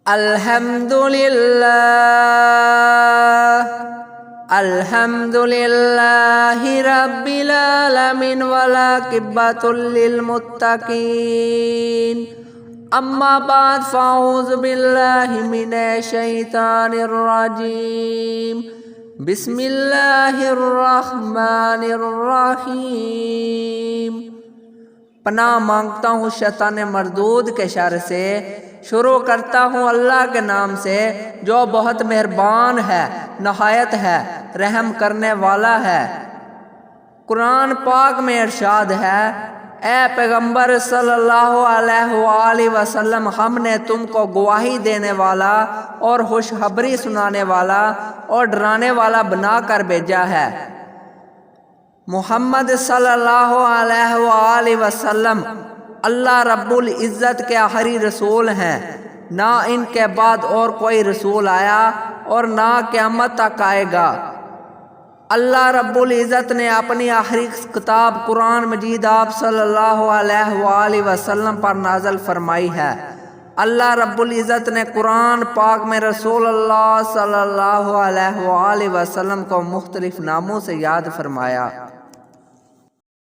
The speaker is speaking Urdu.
الحمدللہ رب العالمین والعاقبۃ للمتقین اما بعد فاعوذ باللہ من الشیطان الرجیم بسم اللہ الرحمن الرحیم۔ پناہ مانگتا ہوں شیطان مردود کے شر سے، شروع کرتا ہوں اللہ کے نام سے جو بہت مہربان ہے، نہایت ہے، رحم کرنے والا ہے۔ قرآن پاک میں ارشاد ہے، اے پیغمبر صلی اللہ علیہ وآلہ وسلم، ہم نے تم کو گواہی دینے والا اور خوشخبری سنانے والا اور ڈرانے والا بنا کر بھیجا ہے۔ محمد صلی اللہ علیہ وآلہ وسلم اللہ رب العزت کے آخری رسول ہیں، نہ ان کے بعد اور کوئی رسول آیا اور نہ قیامت تک آئے گا۔ اللہ رب العزت نے اپنی آخری کتاب قرآن مجید آپ صلی اللہ علیہ وآلہ وسلم پر نازل فرمائی ہے۔ اللہ رب العزت نے قرآن پاک میں رسول اللہ صلی اللہ علیہ وآلہ وسلم کو مختلف ناموں سے یاد فرمایا۔